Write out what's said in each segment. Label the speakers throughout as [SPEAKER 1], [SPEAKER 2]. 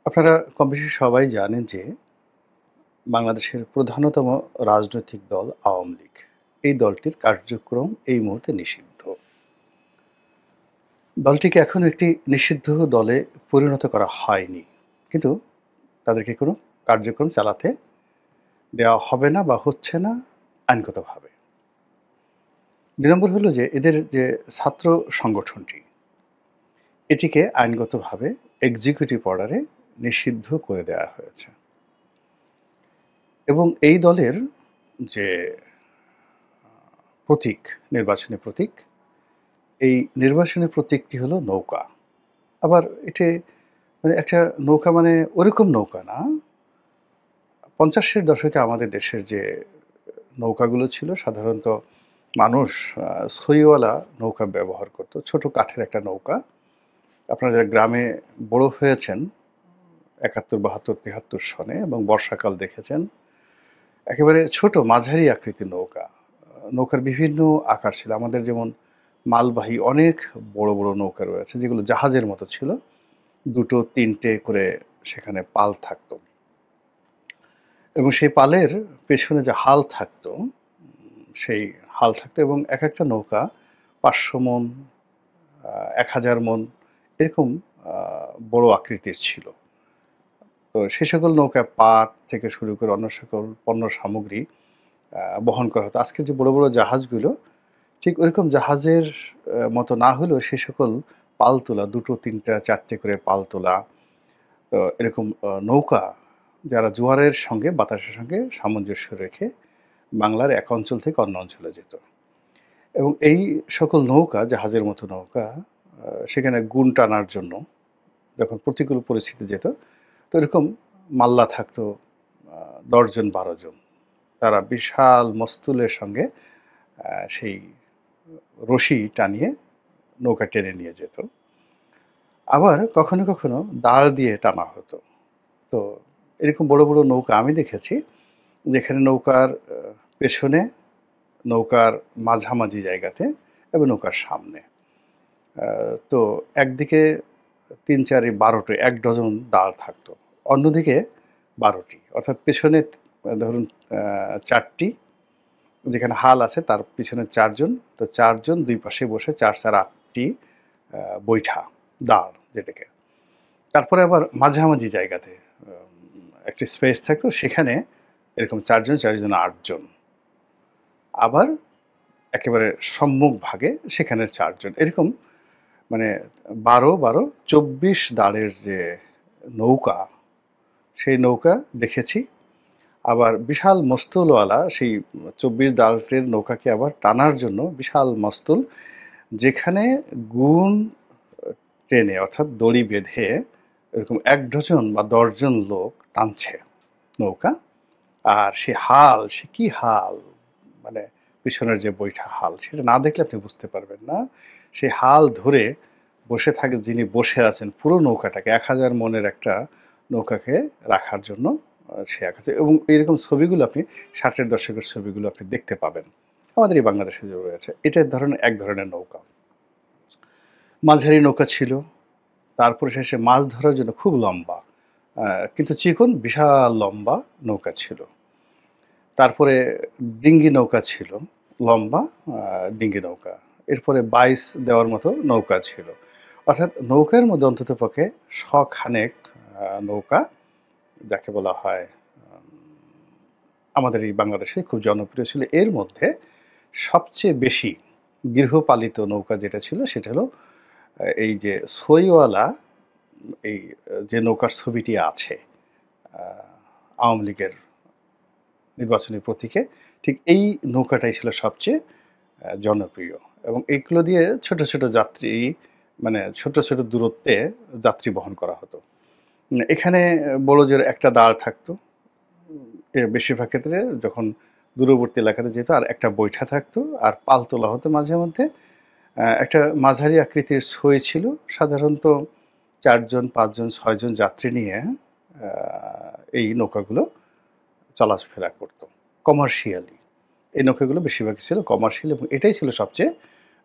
[SPEAKER 1] আপনারা কমবেশি সবাই জানেন যে বাংলাদেশের প্রধানতম রাজনৈতিক দল আওয়ামী লীগ। এই দলটির কার্যক্রম এই মুহূর্তে নিষিদ্ধ। দলটিকে এখনো একটি নিষিদ্ধ দলে পরিণত করা হয়নি। কিন্তু তাদেরকে কোনো কার্যক্রম চালাতে দেওয়া হবে না বা হচ্ছে না আইনগতভাবে। ২ নম্বর হলো যে এদের যে ছাত্র সংগঠনটি, এটিকে আইনগতভাবে এক্সিকিউটিভ অর্ডারে নিষিদ্ধ করে দেওয়া হয়েছে। এবং এই দলের যে প্রতীক, নির্বাচনী প্রতীক, এই নির্বাচনী প্রতীকটি হলো নৌকা। আবার এটি মানে একটা নৌকা মানে ওরকম নৌকা না। ৫০-এর দশকে আমাদের দেশের যে নৌকাগুলো ছিল সাধারণত মানুষ ছইওয়ালা নৌকা ব্যবহার করত। ছোট কাঠের একটা নৌকা। আপনারা যারা গ্রামে বড় হয়েছেন ৭১, ৭২, ৭৩ সনে এবং বর্ষাকাল দেখেছেন, একেবারে ছোট মাঝারি আকৃতির নৌকা। নৌকার বিভিন্ন আকার ছিল। আমাদের যেমন মালবাহী অনেক বড়, বড় নৌকা রয়েছে যেগুলো জাহাজের মতো ছিল। ২ ৩ টে করে সেখানে পাল থাকতো। এবং সেই পালের পেছনে যে হাল থাকতো, সেই হাল থাকতো এবং একেকটা নৌকা ৫০০ মণ, ১,০০০ মণ এরকম বড় আকৃতির ছিল। তো সে সকল নৌকায় পাট থেকে শুরু করে অন্য সকল পণ্য সামগ্রী বহন করা হতো। আজকের যে বড়, বড় জাহাজগুলো ঠিক ওইরকম জাহাজের মতো না হলেও সে সকল পাল তোলা ২টো ৩টা ৪টে করে পাল তোলা। তো এরকম নৌকা যারা জোয়ারের সঙ্গে বাতাসের সঙ্গে সামঞ্জস্য রেখে বাংলার এক অঞ্চল থেকে অন্য অঞ্চলে যেত। এবং এই সকল নৌকা জাহাজের মতো নৌকা সেখানে গুণ টানার জন্য যখন প্রতিকূল পরিস্থিতি যেত, তো এরকম মাল্লা থাকতো ১০ জন ১২ জন। তারা বিশাল মস্তুলের সঙ্গে সেই রশি টানিয়ে নৌকা টেনে নিয়ে যেত। আবার কখনো, কখনো দাঁড় দিয়ে টানা হতো। তো এরকম বড়, বড় নৌকা আমি দেখেছি যেখানে নৌকার পেছনে, নৌকার মাঝামাঝি জায়গাতে এবং নৌকার সামনে। তো একদিকে ৩ ৪ ১২টি ১ ডজন দাঁড় থাকতো। অন্যদিকে ১২টি অর্থাৎ পেছনে ধরুন ৪টি, যেখানে হাল আছে তার পিছনে ৪ জন, তো ৪ জন ২ পাশে বসে ৪ ৪ ৮টি বৈঠা, দাঁড় যেটাকে। তারপরে আবার মাঝামাঝি জায়গাতে একটি স্পেস থাকতো, সেখানে এরকম ৪ জন ৪ জন ৮ জন। আবার একেবারে সম্মুখ ভাগে সেখানে ৪ জন। এরকম মানে ১২ ১২ ২৪ দাঁড়ের যে নৌকা, সেই নৌকা দেখেছি। আবার বিশাল মস্তুলওয়ালা সেই ২৪ দাঁড়ের নৌকাকে আবার টানার জন্য বিশাল মস্তুল, যেখানে গুণ টেনে অর্থাৎ দড়ি বেঁধে এরকম ১ ডজন বা ১০ জন লোক টানছে নৌকা। আর সে হাল, সে কি হাল! মানে পিছনের যে বৈঠা হাল, সেটা না দেখলে আপনি বুঝতে পারবেন না। সেই হাল ধরে বসে থাকে যিনি বসে আছেন পুরো নৌকাটাকে ১,০০০ মণের একটা নৌকাকে রাখার জন্য সে একাছে। এবং এইরকম ছবিগুলো আপনি ৬০-এর দশকের ছবিগুলো আপনি দেখতে পাবেন। আমাদের এই বাংলাদেশে যে রয়েছে, এটা এক ধরনের নৌকা। মাঝারি নৌকা ছিল। তারপরে শেষে মাছ ধরার জন্য খুব লম্বা, কিন্তু চিকন বিশাল লম্বা নৌকা ছিল। তারপরে ডিঙ্গি নৌকা ছিল, লম্বা ডিঙ্গি নৌকা। এরপরে বাইস দেওয়ার মতো নৌকা ছিল। অর্থাৎ নৌকার মধ্যে অন্ততপক্ষে শখানেক নৌকা, যাকে বলা হয় আমাদের এই বাংলাদেশে খুব জনপ্রিয় ছিল। এর মধ্যে সবচেয়ে বেশি গৃহপালিত নৌকা যেটা ছিল সেটা হলো এই যে ছইওয়ালা, এই যে নৌকার ছবিটি আছে আওয়ামী লীগের নির্বাচনী প্রতীকে, ঠিক এই নৌকাটাই ছিল সবচেয়ে জনপ্রিয়। এবং এগুলো দিয়ে ছোট, ছোট যাত্রী, মানে ছোট, ছোট দূরত্বে যাত্রী বহন করা হতো। এখানে বড় জোর একটা দাঁড় থাকতো। এর বেশিরভাগ ক্ষেত্রে যখন দূরবর্তী এলাকাতে যেত আর একটা বৈঠা থাকতো আর পাল তোলা হতো মাঝে মধ্যে। একটা মাঝারি আকৃতির ছই ছিল। সাধারণত ৪ জন, ৫ জন, ৬ জন যাত্রী নিয়ে এই নৌকাগুলো চলাফেরা করত কমার্শিয়ালি। এই নৌকাগুলো বেশিরভাগই ছিল কমার্শিয়াল এবং এটাই ছিল সবচেয়ে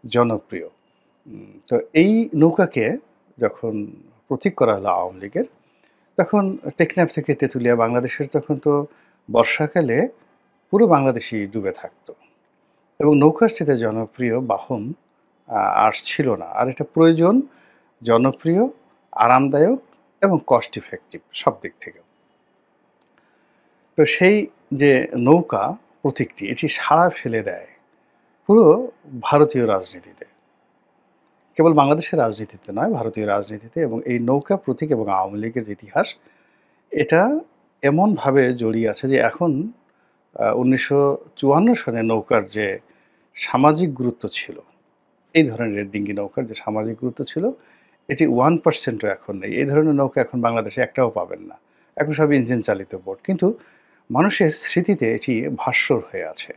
[SPEAKER 1] জনপ্রিয়। তো এই নৌকাকে যখন প্রতীক করা হলো আওয়ামী লীগের, তখন টেকনাফ থেকে তেঁতুলিয়া বাংলাদেশের তখন তো বর্ষাকালে পুরো বাংলাদেশই ডুবে থাকতো এবং নৌকার চেয়ে জনপ্রিয় বাহন আর ছিল না। আর এটা প্রয়োজন, জনপ্রিয়, আরামদায়ক এবং কস্ট ইফেক্টিভ সব দিক থেকে। তো সেই যে নৌকা প্রতীকটি এটি সাড়া ফেলে দেয় পুরো ভারতীয় রাজনীতিতে, কেবল বাংলাদেশের রাজনীতিতে নয়, ভারতীয় রাজনীতিতে। এবং এই নৌকা প্রতীক এবং আওয়ামী লীগের যে ইতিহাস, এটা এমনভাবে জড়িয়ে আছে যে এখন 1954 সনে নৌকার যে সামাজিক গুরুত্ব ছিল, এই ধরনের ডিঙ্গি নৌকার যে সামাজিক গুরুত্ব ছিল, এটি 1%ও এখন নেই। এই ধরনের নৌকা এখন বাংলাদেশে একটাও পাবেন না। এখন সব ইঞ্জিন চালিত বোট। কিন্তু মানুষের স্মৃতিতে এটি ভাস্বর হয়ে আছে।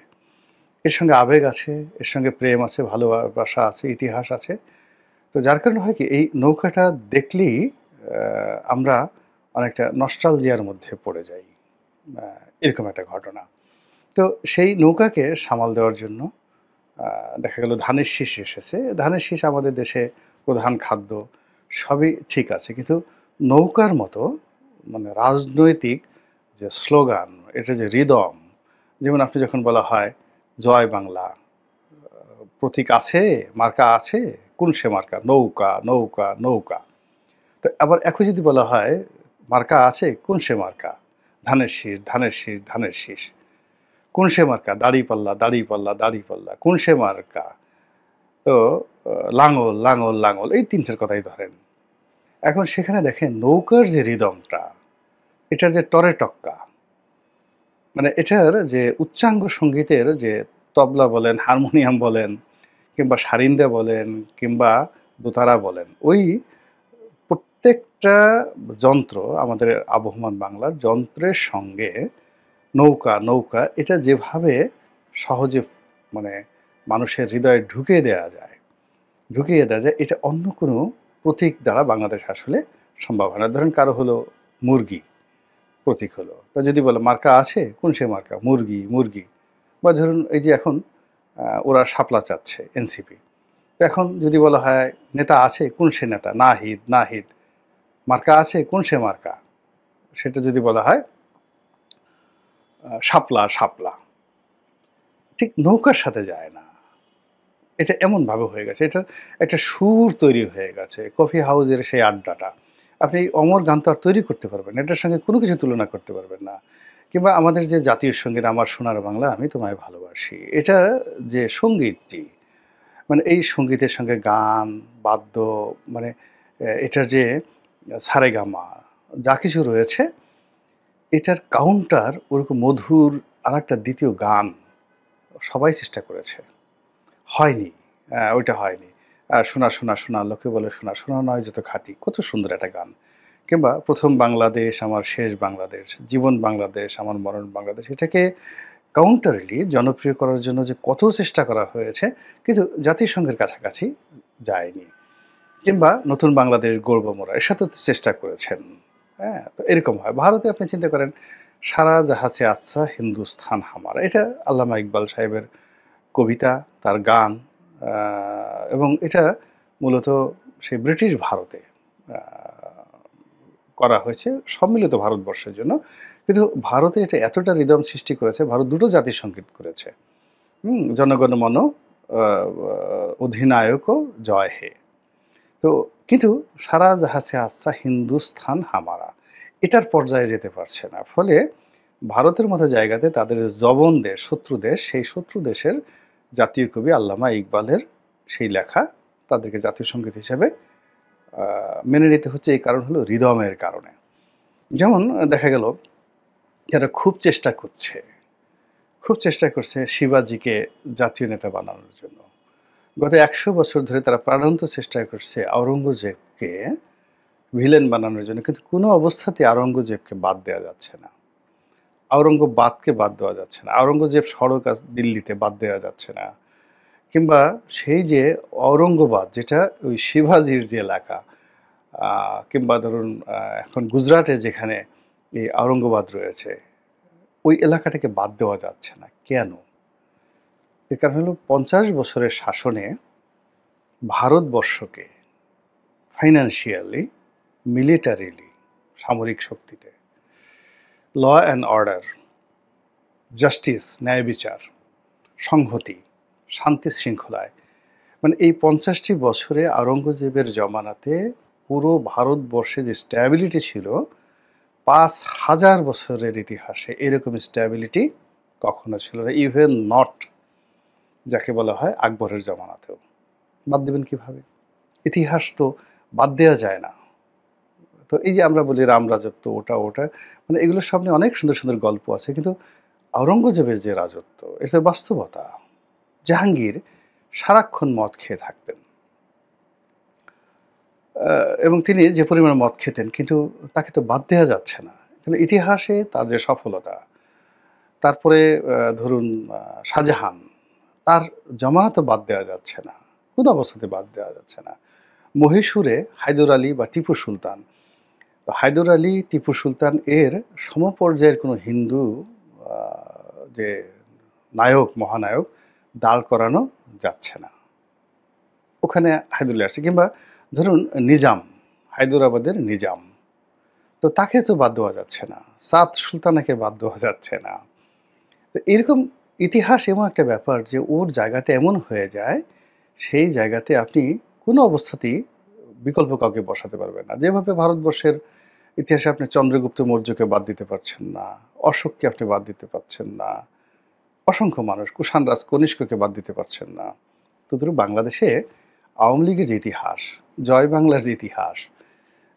[SPEAKER 1] এর সঙ্গে আবেগ আছে, এর সঙ্গে প্রেম আছে, ভালোবাসা আছে, ইতিহাস আছে। তো যার কারণে হয় কি, এই নৌকাটা দেখলেই আমরা অনেকটা নস্টালজিয়ার মধ্যে পড়ে যাই। এরকম একটা ঘটনা। তো সেই নৌকাকে সামাল দেওয়ার জন্য দেখা গেল ধানের শীষ এসেছে। ধানের শীষ আমাদের দেশে প্রধান খাদ্য, সবই ঠিক আছে। কিন্তু নৌকার মতো মানে রাজনৈতিক যে স্লোগান, এটা যে রিদম, যেমন আপনি যখন বলা হয় জয় বাংলা, প্রতীক আছে, মার্কা আছে, কোন সে মার্কা? নৌকা, নৌকা, নৌকা। তো আবার একই যদি বলা হয় মার্কা আছে, কোন সে মার্কা? ধানের শীষ, ধানের শীষ, ধানের শীষ। কোন সে মার্কা? দাড়িপাল্লা, দাড়িপাল্লা, দাড়িপাল্লা। কোন সে মার্কা? তো লাঙল, লাঙল, লাঙল, এই তিনটের কথাই ধরেন। এখন সেখানে দেখেন নৌকার যে রিদমটা, এটার যে টরে টক্কা, মানে এটার যে উচ্চাঙ্গ সঙ্গীতের যে তবলা বলেন, হারমোনিয়াম বলেন, কিংবা সারিন্দা বলেন, কিংবা দোতারা বলেন, ওই প্রত্যেকটা যন্ত্র, আমাদের আবহমান বাংলার যন্ত্রের সঙ্গে নৌকা, নৌকা, এটা যেভাবে সহজে মানে মানুষের হৃদয়ে ঢুকিয়ে দেওয়া যায়, এটা অন্য কোনো প্রতীক দ্বারা বাংলাদেশ আসলে সম্ভব হয় না। ধরেন কারো হলো মুরগি, প্রতীক হলো। তা যদি বলে মার্কা আছে, কোন সে মার্কা? মুরগি, মুরগি। বা ধরুন এই যে এখন ওরা শাপলা চাচ্ছে এনসিপি। তো এখন যদি বলা হয় নেতা আছে, কোন সে নেতা? নাহিদ, নাহিদ। মার্কা আছে, কোন সে মার্কা? সেটা যদি বলা হয় শাপলা, শাপলা। ঠিক নৌকার সাথে যায় না। এটা এমনভাবে হয়ে গেছে, এটা একটা সুর তৈরি হয়ে গেছে, কফি হাউসের সেই আড্ডাটা। আপনি অমর গান তো আর তৈরি করতে পারবেন না, এটার সঙ্গে কোনো কিছু তুলনা করতে পারবেন না। কিংবা আমাদের যে জাতীয় সঙ্গীত আমার সোনার বাংলা আমি তোমায় ভালোবাসি, এটা যে সঙ্গীতটি, মানে এই সঙ্গীতের সঙ্গে গান, বাদ্য, মানে এটার যে সারেগামা যা কিছু রয়েছে, এটার কাউন্টার ওরকম মধুর আরেকটা দ্বিতীয় গান সবাই চেষ্টা করেছে, হয়নি। ওইটা হয়নি। শোনা, শোনা, শোনা, লোকে বলে শোনা, শোনা নয় যত খাঁটি, কত সুন্দর একটা গান। কিংবা 'প্রথম বাংলাদেশ আমার শেষ বাংলাদেশ', 'জীবন বাংলাদেশ আমার মরণ বাংলাদেশ', এটাকে কাউন্টারলি জনপ্রিয় করার জন্য যে কত চেষ্টা করা হয়েছে, কিন্তু জাতিসংঘের কাছাকাছি যায়নি। কিংবা 'নতুন বাংলাদেশ গড়ব মোরা', এর সাথেও তো চেষ্টা করেছেন। হ্যাঁ? তো এরকম হয়। ভারতে আপনি চিন্তা করেন 'সারা জাহাঁ সে আচ্ছা হিন্দুস্তান হামারা', এটা আল্লামা ইকবাল সাহেবের কবিতা, তার গান, এবং এটা মূলত সেই ব্রিটিশ ভারতে আ করা হয়েছে সম্মিলিত ভারতবর্ষের জন্য। কিন্তু ভারতে এটা এতটা রিদম সৃষ্টি করেছে, ভারত দুটো জাতির সংগীত করেছে। জনগণ মন আ অধিনায়ক জয় হে। তো কিন্তু 'সারা জাহাঁ সে আচ্ছা হিন্দুস্তান হামারা', এটার পর্যায়ে যেতে পারছে না। ফলে ভারতের মতো জায়গাতে তাদের জবন দেশ, শত্রু দেশ, সেই শত্রু দেশের জাতীয় কবি আল্লামা ইকবালের সেই লেখা তাদেরকে জাতীয় সঙ্গীত হিসেবে আ মেনে নিতে হচ্ছে। এই কারণ হলো রিদমের কারণে। যেমন দেখা গেল যারা খুব চেষ্টা করছে শিবাজিকে জাতীয় নেতা বানানোর জন্য। গত ১০০ বছর ধরে তারা প্রাণান্ত চেষ্টা করছে আওরঙ্গজেবকে ভিলেন বানানোর জন্য। কিন্তু কোনো অবস্থাতেই আওরঙ্গজেবকে বাদ দেওয়া যাচ্ছে না। আওরঙ্গবাদকে বাদ দেওয়া যাচ্ছে না। আওরঙ্গজেব সড়ক দিল্লিতে বাদ দেওয়া যাচ্ছে না। কিংবা সেই যে ঔরঙ্গাবাদ, যেটা ওই শিবাজির যে এলাকা, আ কিংবা ধরুন এখন গুজরাটে যেখানে এই ঔরঙ্গাবাদ রয়েছে, ওই এলাকাটাকে বাদ দেওয়া যাচ্ছে না। কেন? এর কারণ হলো ৫০ বছরের শাসনে ভারতবর্ষকে ফাইন্যান্সিয়ালি, মিলিটারিলি, সামরিক শক্তিতে, ল অ্যান্ড অর্ডার, জাস্টিস, ন্যায় বিচার, সংহতি, শান্তি শৃঙ্খলায়, মানে এই 50টি বছরে আওরঙ্গজেবের জমানাতে পুরো ভারতবর্ষে যে স্ট্যাবিলিটি ছিল, 5000 বছরের ইতিহাসে এরকম স্ট্যাবিলিটি কখনো ছিল না, ইভেন নট যাকে বলা হয় আকবরের জমানাতেও। বাদ দেবেন কিভাবে? ইতিহাস তো বাদ দেওয়া যায় না। তো এই যে আমরা বলি রাম রাজত্ব, ওটা ওটা, মানে এগুলোর সামনে অনেক সুন্দর সুন্দর গল্প আছে, কিন্তু আওরঙ্গজেবের যে রাজত্ব, এটা বাস্তবতা। জাহাঙ্গীর সারাক্ষণ মদ খেয়ে থাকতেন, এবং তিনি যে পরিমাণে মদ খেতেন, কিন্তু তাকে তো বাদ দেওয়া যাচ্ছে না। কিন্তু ইতিহাসে তার যে সফলতা, তারপরে ধরুন শাহজাহান, তার জমানা তো বাদ দেওয়া যাচ্ছে না, কোনো অবস্থাতে বাদ দেওয়া যাচ্ছে না। মহীশূরে হায়দর আলী বা টিপু সুলতান, তো হায়দর আলী, টিপু সুলতান এর সমপর্যায়ের কোনো হিন্দু যে নায়ক, মহানায়ক দাঁড় করানো যাচ্ছে না। ওখানে হায়দুল্লাহ আসছে, কিংবা ধরুন নিজাম, হায়দরাবাদের নিজাম, তো তাকে তো বাদ দেওয়া যাচ্ছে না, সাদ সুলতানাকে বাদ দেওয়া যাচ্ছে না। তো এরকম ইতিহাস এমন একটা ব্যাপার যে ওর জায়গাটা এমন হয়ে যায়, সেই জায়গাতে আপনি কোনো অবস্থাতেই বিকল্প কাউকে বসাতে পারবেন না। যেভাবে ভারতবর্ষের ইতিহাসে আপনি চন্দ্রগুপ্ত মৌর্যকে বাদ দিতে পারছেন না, অশোককে আপনি বাদ দিতে পারছেন না, অসংখ্য মানুষ, কুষাণ রাজ কনিষ্ককে বাদ দিতে পারছেন না, তদ্রুপ বাংলাদেশে আওয়ামী লীগের যে ইতিহাস, জয় বাংলার যে ইতিহাস,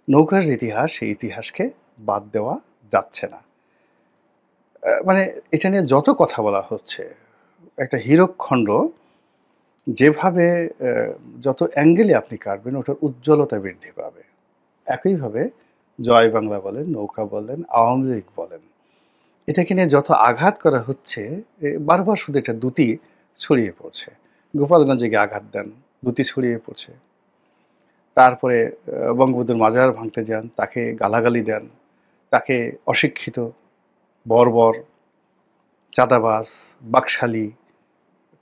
[SPEAKER 1] নৌকার যে ইতিহাস, সেই ইতিহাসকে বাদ দেওয়া যাচ্ছে না। মানে এটা নিয়ে যত কথা বলা হচ্ছে, একটা হীরকখণ্ড যেভাবে যত অ্যাঙ্গেলে আপনি কাটবেন, ওটার উজ্জ্বলতা বৃদ্ধি পাবে। একইভাবে জয় বাংলা বলেন, নৌকা বলেন, আওয়ামী লীগ বলেন, এটাকে নিয়ে যত আঘাত করা হচ্ছে, বারবার শুধু একটা দ্যুতি ছড়িয়ে পড়ছে। গোপালগঞ্জে গিয়ে আঘাত দেন, দ্যুতি ছড়িয়ে পড়ছে। তারপরে বঙ্গবন্ধুর মাজার ভাঙতে যান, তাকে গালাগালি দেন, তাকে অশিক্ষিত, বর্বর, চাঁদাবাজ, বাকশালী,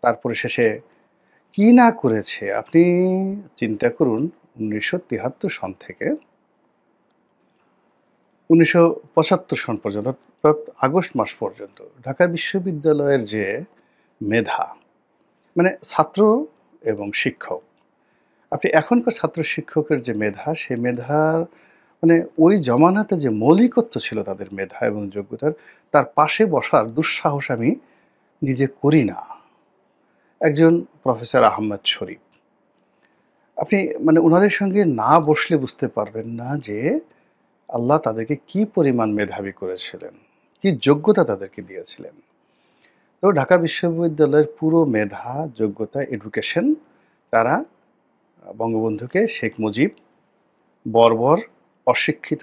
[SPEAKER 1] তারপরে শেষে কি না করেছে আপনি চিন্তা করুন। 1973 সন থেকে 1975 সন পর্যন্ত, অর্থাৎ আগস্ট মাস পর্যন্ত ঢাকা বিশ্ববিদ্যালয়ের যে মেধা, মানে ছাত্র এবং শিক্ষক, আপনি এখনকার ছাত্র শিক্ষকের যে মেধা, সে মেধার মানে ওই জমানাতে যে মৌলিকত্ব ছিল তাদের মেধা এবং যোগ্যতার, তার পাশে বসার দুঃসাহস আমি নিজে করি না। একজন প্রফেসর আহমদ শরীফ, আপনি মানে ওনাদের সঙ্গে না বসলে বুঝতে পারবেন না যে আল্লাহ তাদেরকে কি পরিমাণ মেধাবী করেছিলেন, কি যোগ্যতা তাদেরকে দিয়েছিলেন। তো ঢাকা বিশ্ববিদ্যালয়ের পুরো মেধা, যোগ্যতা, এডুকেশন, তারা বঙ্গবন্ধুকে শেখ মুজিব বর্বর, অশিক্ষিত,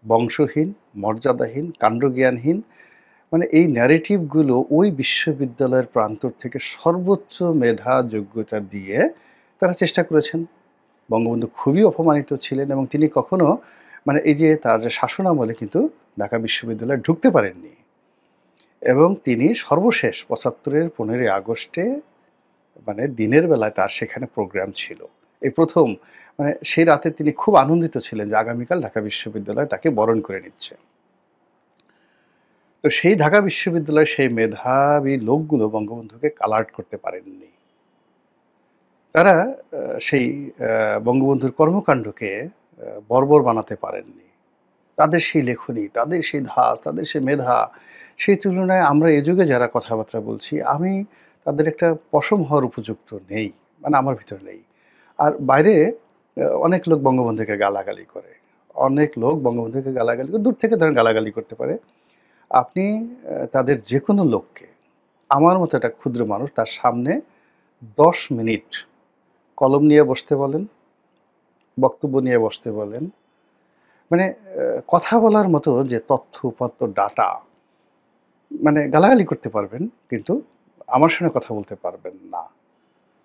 [SPEAKER 1] বংশহীন, মর্যাদাহীন, কাণ্ডজ্ঞানহীন, মানে এই ন্যারেটিভগুলো ওই বিশ্ববিদ্যালয়ের প্রান্তর থেকে সর্বোচ্চ মেধা যোগ্যতা দিয়ে তারা চেষ্টা করেছেন। বঙ্গবন্ধু খুবই অপমানিত ছিলেন, এবং তিনি কখনো মানে এই যে তার যে শাসনামলে কিন্তু ঢাকা বিশ্ববিদ্যালয়ে ঢুকতে পারেননি, এবং তিনি সর্বশেষ 75-এর 15ই আগস্টে মানে দিনের বেলায় তার সেখানে প্রোগ্রাম ছিল। এই প্রথম, মানে সেই রাতে তিনি খুব আনন্দিত ছিলেন যে আগামীকাল ঢাকা বিশ্ববিদ্যালয় তাকে বরণ করে নিচ্ছে। তো সেই ঢাকা বিশ্ববিদ্যালয়ের সেই মেধাবী লোকগুলো বঙ্গবন্ধুকে কালার্ট করতে পারেননি। তারা সেই বঙ্গবন্ধুর কর্মকাণ্ডকে বর্বর বানাতে পারেননি। তাদের সেই লেখনী, তাদের সেই ধাঁচ, তাদের সেই মেধা, সেই তুলনায় আমরা এ যুগে যারা কথাবার্তা বলছি, আমি তাদের একটা পশম হওয়ার উপযুক্ত নেই, মানে আমার ভিতরে নেই। আর বাইরে অনেক লোক বঙ্গবন্ধুকে গালাগালি করে, অনেক লোক বঙ্গবন্ধুকে গালাগালি করে, দূর থেকে ধরেন গালাগালি করতে পারে। আপনি তাদের যে কোনো লোককে, আমার মতো একটা ক্ষুদ্র মানুষ, তার সামনে 10 মিনিট কলম নিয়ে বসতে বলেন, বক্তব্য নিয়ে বসতে বলেন, মানে কথা বলার মতো যে তথ্য উপাত্ত ডাটা, মানে গালাগালি করতে পারবেন, কিন্তু আমার সঙ্গে কথা বলতে পারবেন না।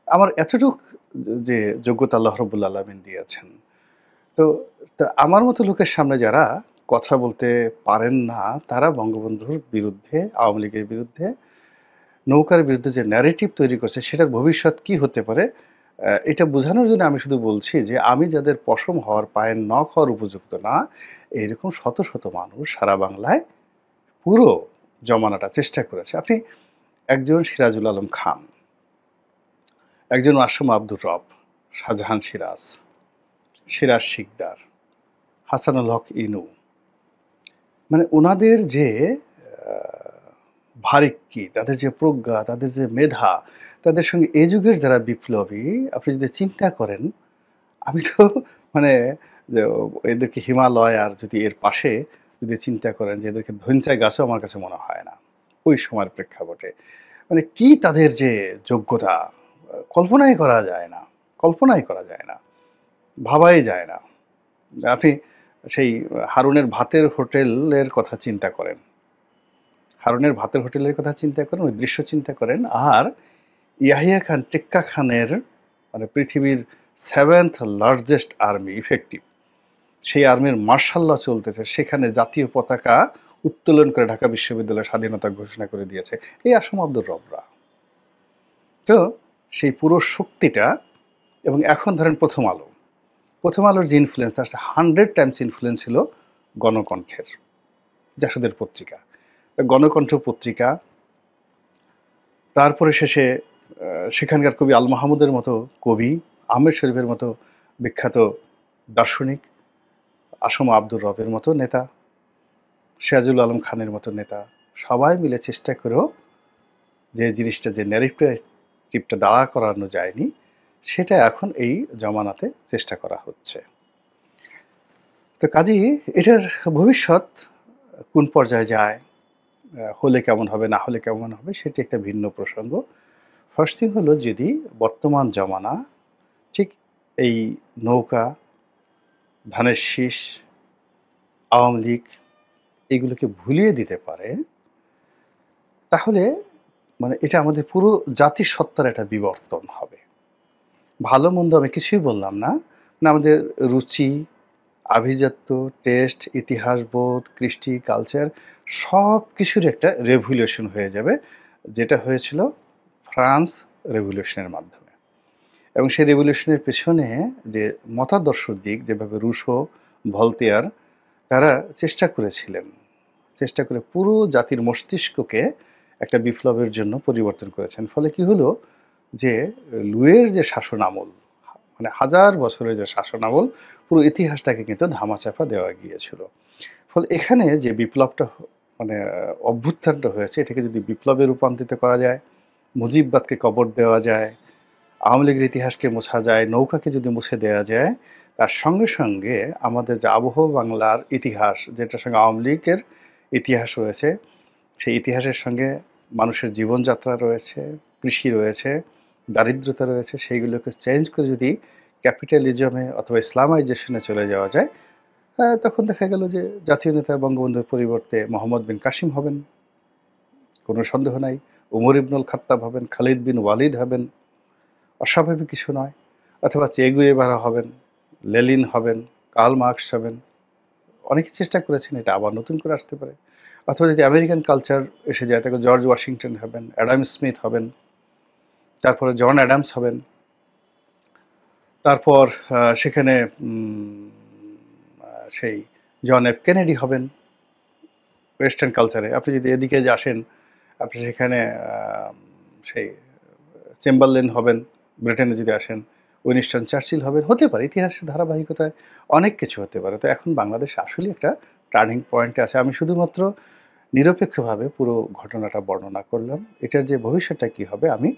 [SPEAKER 1] আমার এতটুক যে যোগ্যতা আল্লাহ রাব্বুল আলামিন দিয়েছেন। তো আমার মতো লোকের সামনে যারা কথা বলতে পারেন না, তারা বঙ্গবন্ধুর বিরুদ্ধে, আওয়ামী লীগের বিরুদ্ধে, নৌকার বিরুদ্ধে যে ন্যারেটিভ তৈরি করছে, সেটার ভবিষ্যৎ কি হতে পারে এটা বোঝানোর জন্য আমি শুধু বলছি যে আমি যাদের পশম হওয়ার, পায়ের নখ হওয়ার উপযুক্ত না, এরকম শত, শত মানুষ সারা বাংলায় পুরো জমানাটা চেষ্টা করেছে। আপনি একজন সিরাজুল আলম খান, একজন মাসুম আব্দুর রব, শাহজাহান সিরাজ, সিরাজ শিকদার, হাসানুল হক ইনু, মানে উনাদের যে ভারিক্কি, তাদের যে প্রজ্ঞা, তাদের যে মেধা, তাদের সঙ্গে এ যুগের যারা বিপ্লবী, আপনি যদি চিন্তা করেন, আমি তো মানে যে এদেরকে হিমালয় আর যদি এর পাশে যদি চিন্তা করেন যে এদেরকে ধৈঞ্চায় গাছও আমার কাছে মনে হয় না ওই সময়ের প্রেক্ষাপটে। মানে কি তাদের যে যোগ্যতা, কল্পনাই করা যায় না, কল্পনাই করা যায় না, ভাবাই যায় না। আপনি সেই হারুনের ভাতের হোটেলের কথা চিন্তা করেন, হারুনের ভাতের হোটেলের কথা চিন্তা করেন, ওই দৃশ্য চিন্তা করেন, আর ইয়াহিয়া খান টেক্কা খানের মানে পৃথিবীর 7th লার্জেস্ট আর্মি ইফেক্টিভ, সেই আর্মির মার্শাল ল চলতেছে, সেখানে জাতীয় পতাকা উত্তোলন করে ঢাকা বিশ্ববিদ্যালয় স্বাধীনতা ঘোষণা করে দিয়েছে এই আসম আব্দুর রবরা। তো সেই পুরো শক্তিটা, এবং এখন ধরেন প্রথম আলো, প্রথম আলোর যে ইনফ্লুয়েন্স, তার 100 টাইমস ইনফ্লুয়েন্স ছিল গণকণ্ঠের, জাসদের পত্রিকা, গণকণ্ঠ পত্রিকা, তারপরে শেষে সেখানকার কবি আল মাহমুদের মতো কবি, আহমেদ শরীফের মতো বিখ্যাত দার্শনিক, আসম আব্দুর রবের মতো নেতা, সিরাজুল আলম খানের মতো নেতা, সবাই মিলে চেষ্টা করেও যে জিনিসটা, যে ন্যারেটিভটা দাঁড়া করানো যায়নি, সেটা এখন এই জমানাতে চেষ্টা করা হচ্ছে। তো কাজেই এটার ভবিষ্যৎ কোন পর্যায়ে যায়, হলে কেমন হবে, না হলে কেমন হবে, সেটি একটা ভিন্ন প্রসঙ্গ। ফার্স্ট থিং হলো, যদি বর্তমান জমানা ঠিক এই নৌকা, ধানের শীষ, আওয়ামী লীগ এগুলোকে ভুলিয়ে দিতে পারে, তাহলে মানে এটা আমাদের পুরো জাতির সত্তার একটা বিবর্তন হবে। ভালো মন্দ আমি কিছুই বললাম না, মানে আমাদের রুচি, আভিজাত্য, টেস্ট, ইতিহাসবোধ, কৃষ্টি, কালচার সব কিছুর একটা রেভলিউশন হয়ে যাবে, যেটা হয়েছিল ফ্রান্স রেভলিউশনের মাধ্যমে। এবং সেই রেভলিউশনের পেছনে যে মতাদর্শ দিক, যেভাবে রুশো, ভলতেয়ার, তারা চেষ্টা করেছিলেন, চেষ্টা করে পুরো জাতির মস্তিষ্ককে একটা বিপ্লবের জন্য পরিবর্তন করেছেন। ফলে কি হলো, যে লুইয়ের যে শাসন আমল, মানে হাজার বছরের যে শাসন আমল, পুরো ইতিহাসটাকে কিন্তু ধামাচাপা দেওয়া গিয়েছিল। ফলে এখানে যে বিপ্লবটা মানে অভ্যুত্থানটা হয়েছে, এটাকে যদি বিপ্লবে রূপান্তরিত করা যায়, মুজিববাদকে কবর দেওয়া যায়, আওয়ামী লীগের ইতিহাসকে মোছা যায়, নৌকাকে যদি মুছে দেওয়া যায়, তার সঙ্গে সঙ্গে আমাদের যে আবহ বাংলার ইতিহাস, যেটার সঙ্গে আওয়ামী লীগের ইতিহাস রয়েছে, সেই ইতিহাসের সঙ্গে মানুষের জীবনযাত্রা রয়েছে, কৃষি রয়েছে, দারিদ্রতা রয়েছে, সেইগুলোকে চেঞ্জ করে যদি ক্যাপিটালিজমে অথবা ইসলামাইজেশনে চলে যাওয়া যায়, তখন দেখা গেল যে জাতীয় নেতা বঙ্গবন্ধুর পরিবর্তে মোহাম্মদ বিন কাসিম হবেন, কোনো সন্দেহ নাই। উমর ইবনুল খাত্তাব হবেন, খালিদ বিন ওয়ালিদ হবেন, অস্বাভাবিক কিছু নয়। অথবা চে গুয়েভারা হবেন, লেনিন হবেন, কার্ল মার্কস হবেন। অনেকে চেষ্টা করেছেন, এটা আবার নতুন করে আসতে পারে। অথবা যদি আমেরিকান কালচার এসে যায়, তাকে জর্জ ওয়াশিংটন হবেন, অ্যাডাম স্মিথ হবেন, তারপরে জন অ্যাডামস হবেন, তারপর সেখানে সেই জন এফ কেনেডি হবেন ওয়েস্টার্ন কালচারে। আপনি যদি এদিকে যে আসেন, আপনি সেখানে সেই চেম্বারলেন হবেন, ব্রিটেনে যদি আসেন উইনস্টন চার্চিল হবেন, হতে পারে ইতিহাসের ধারাবাহিকতায় অনেক কিছু হতে পারে। তো এখন বাংলাদেশ আসলে একটা টার্নিং পয়েন্টে আছে। আমি শুধুমাত্র নিরপেক্ষভাবে পুরো ঘটনাটা বর্ণনা করলাম, এটার যে ভবিষ্যৎটা কী হবে আমি